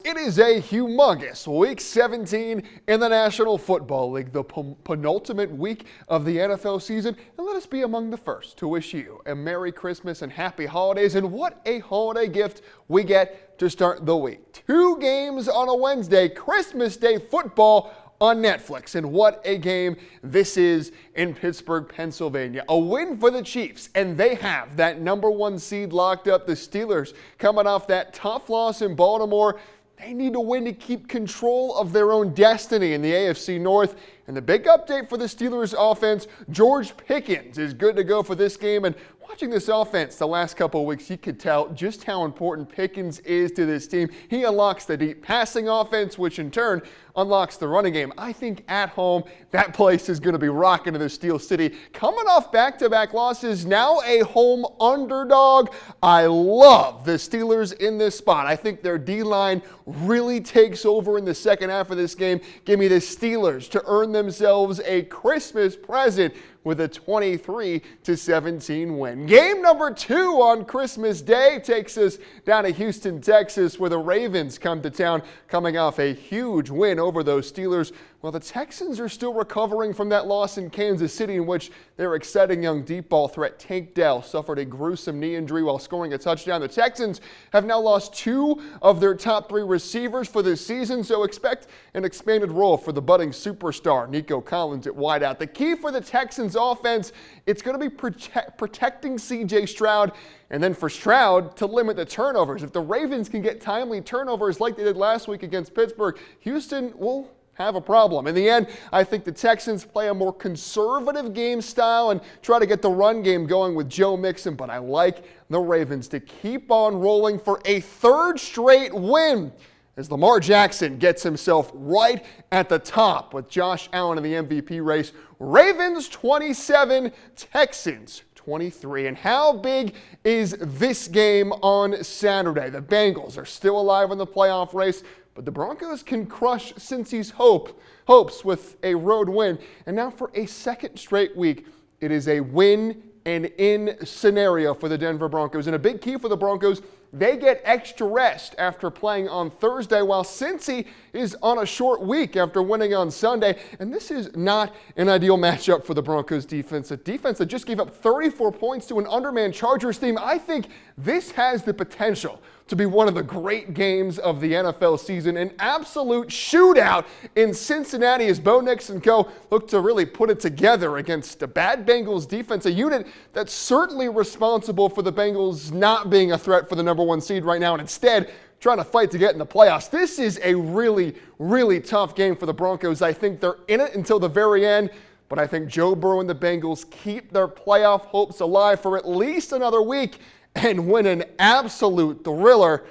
It is a humongous Week 17 in the National Football League, the penultimate week of the NFL season. And let us be among the first to wish you a Merry Christmas and Happy Holidays. And what a holiday gift we get to start the week. 2 games on a Wednesday, Christmas Day football on Netflix. And what a game this is in Pittsburgh, Pennsylvania. A win for the Chiefs, and they have that #1 seed locked up. The Steelers coming off that tough loss in Baltimore. They need to win to keep control of their own destiny in the AFC North. And the big update for the Steelers offense, George Pickens is good to go for this game. And watching this offense the last couple of weeks, you could tell just how important Pickens is to this team. He unlocks the deep passing offense, which in turn unlocks the running game. I think at home, that place is going to be rocking to the Steel City. Coming off back-to-back losses, now a home underdog. I love the Steelers in this spot. I think their D-line really takes over in the second half of this game. Give me the Steelers to earn themselves a Christmas present with a 23-17 win. Game number 2 on Christmas Day takes us down to Houston, Texas, where the Ravens come to town coming off a huge win over those Steelers. Well, the Texans are still recovering from that loss in Kansas City, in which their exciting young deep ball threat Tank Dell suffered a gruesome knee injury while scoring a touchdown. The Texans have now lost 2 of their top 3 receivers for this season, so expect an expanded role for the budding superstar Nico Collins at wideout. The key for the Texans offense, it's going to be protecting C.J. Stroud, and then for Stroud to limit the turnovers. If the Ravens can get timely turnovers like they did last week against Pittsburgh, Houston will have a problem. In the end, I think the Texans play a more conservative game style and try to get the run game going with Joe Mixon, but I like the Ravens to keep on rolling for a 3rd straight win as Lamar Jackson gets himself right at the top with Josh Allen in the MVP race. Ravens 27, Texans 23. And how big is this game on Saturday? The Bengals are still alive in the playoff race, but the Broncos can crush Cincy's hopes with a road win. And now for a 2nd straight week, it is a win and in scenario for the Denver Broncos. And a big key for the Broncos, they get extra rest after playing on Thursday, while Cincy is on a short week after winning on Sunday. And this is not an ideal matchup for the Broncos defense, a defense that just gave up 34 points to an undermanned Chargers team. I think this has the potential to be one of the great games of the NFL season. An absolute shootout in Cincinnati as Bo Nix and co. look to really put it together against a bad Bengals defense, a unit that's certainly responsible for the Bengals not being a threat for the #1 seed right now, and instead trying to fight to get in the playoffs. This is a really, really tough game for the Broncos. I think they're in it until the very end, but I think Joe Burrow and the Bengals keep their playoff hopes alive for at least another week and win an absolute thriller,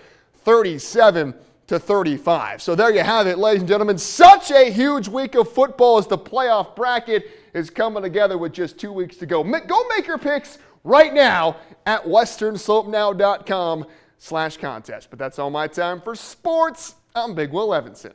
37-35. So there you have it, ladies and gentlemen. Such a huge week of football as the playoff bracket is coming together with just 2 weeks to go. Go make your picks right now at westernslopenow.com/contest. But that's all my time for sports. I'm Big Will Evanson.